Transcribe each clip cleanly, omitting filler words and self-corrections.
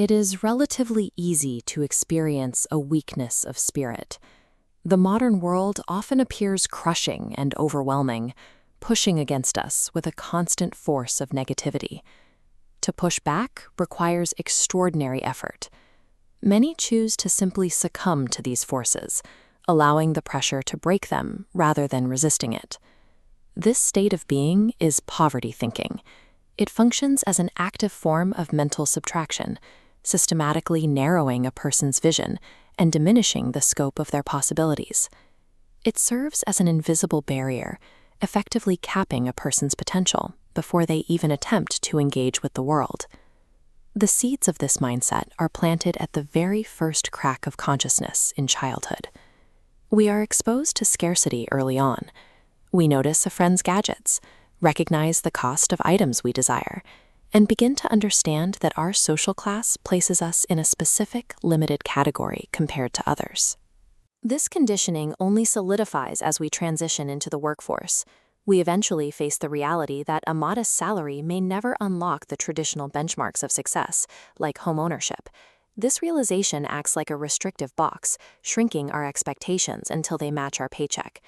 it is relatively easy to experience a weakness of spirit. The modern world often appears crushing and overwhelming, pushing against us with a constant force of negativity. To push back requires extraordinary effort. Many choose to simply succumb to these forces, allowing the pressure to break them rather than resisting it. This state of being is poverty thinking. It functions as an active form of mental subtraction, systematically narrowing a person's vision and diminishing the scope of their possibilities. It serves as an invisible barrier, effectively capping a person's potential before they even attempt to engage with the world. The seeds of this mindset are planted at the very first crack of consciousness in childhood. We are exposed to scarcity early on. We notice a friend's gadgets, recognize the cost of items we desire, and begin to understand that our social class places us in a specific, limited category compared to others. This conditioning only solidifies as we transition into the workforce. We eventually face the reality that a modest salary may never unlock the traditional benchmarks of success, like home ownership. This realization acts like a restrictive box, shrinking our expectations until they match our paycheck.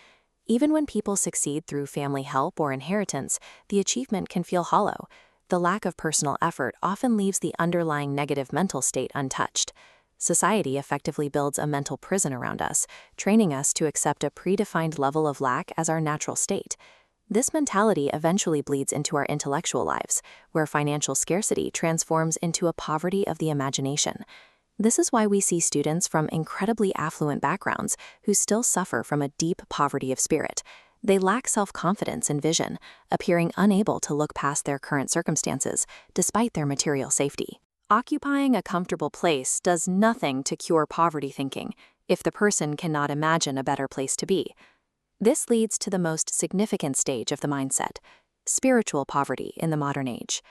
Even when people succeed through family help or inheritance, the achievement can feel hollow. The lack of personal effort often leaves the underlying negative mental state untouched. Society effectively builds a mental prison around us, training us to accept a predefined level of lack as our natural state. This mentality eventually bleeds into our intellectual lives, where financial scarcity transforms into a poverty of the imagination. This is why we see students from incredibly affluent backgrounds who still suffer from a deep poverty of spirit. They lack self-confidence and vision, appearing unable to look past their current circumstances, despite their material safety. Occupying a comfortable place does nothing to cure poverty thinking if the person cannot imagine a better place to be. This leads to the most significant stage of the mindset, spiritual poverty in the modern age.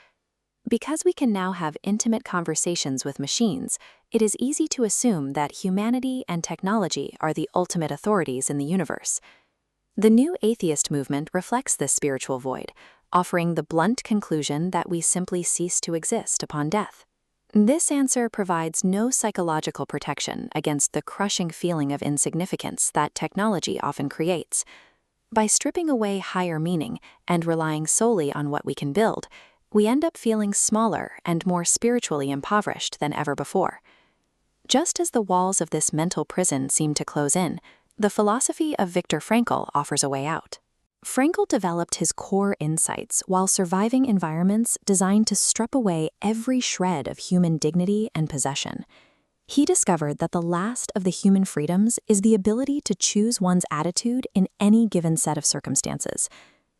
Because we can now have intimate conversations with machines, it is easy to assume that humanity and technology are the ultimate authorities in the universe. The new atheist movement reflects this spiritual void, offering the blunt conclusion that we simply cease to exist upon death. This answer provides no psychological protection against the crushing feeling of insignificance that technology often creates. By stripping away higher meaning and relying solely on what we can build, we end up feeling smaller and more spiritually impoverished than ever before. Just as the walls of this mental prison seem to close in, the philosophy of Viktor Frankl offers a way out. Frankl developed his core insights while surviving environments designed to strip away every shred of human dignity and possession. He discovered that the last of the human freedoms is the ability to choose one's attitude in any given set of circumstances.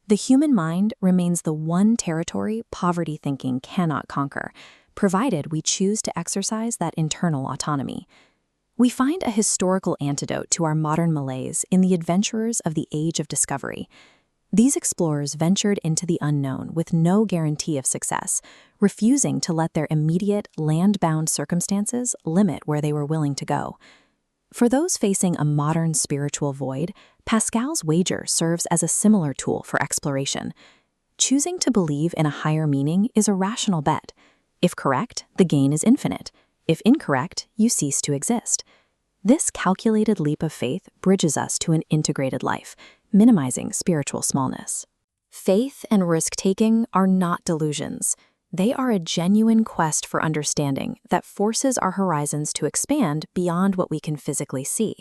The human mind remains the one territory poverty thinking cannot conquer, provided we choose to exercise that internal autonomy. We find a historical antidote to our modern malaise in the adventurers of the Age of Discovery. These explorers ventured into the unknown with no guarantee of success, refusing to let their immediate, land-bound circumstances limit where they were willing to go. For those facing a modern spiritual void, Pascal's wager serves as a similar tool for exploration. Choosing to believe in a higher meaning is a rational bet. If correct, the gain is infinite. If incorrect, you cease to exist. This calculated leap of faith bridges us to an integrated life, minimizing spiritual smallness. Faith and risk-taking are not delusions. They are a genuine quest for understanding that forces our horizons to expand beyond what we can physically see.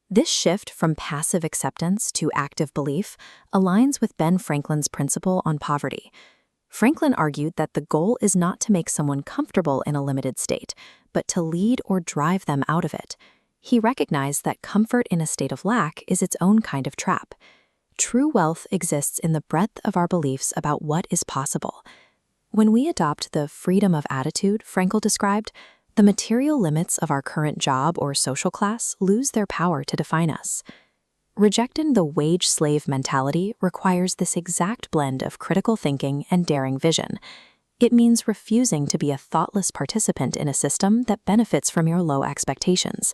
This shift from passive acceptance to active belief aligns with Ben Franklin's principle on poverty. Franklin argued that the goal is not to make someone comfortable in a limited state, but to lead or drive them out of it. He recognized that comfort in a state of lack is its own kind of trap. True wealth exists in the breadth of our beliefs about what is possible. When we adopt the freedom of attitude Frankl described, the material limits of our current job or social class lose their power to define us. Rejecting the wage-slave mentality requires this exact blend of critical thinking and daring vision. It means refusing to be a thoughtless participant in a system that benefits from your low expectations.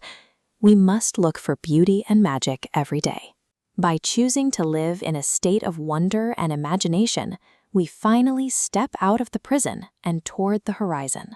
We must look for beauty and magic every day. By choosing to live in a state of wonder and imagination, we finally step out of the prison and toward the horizon.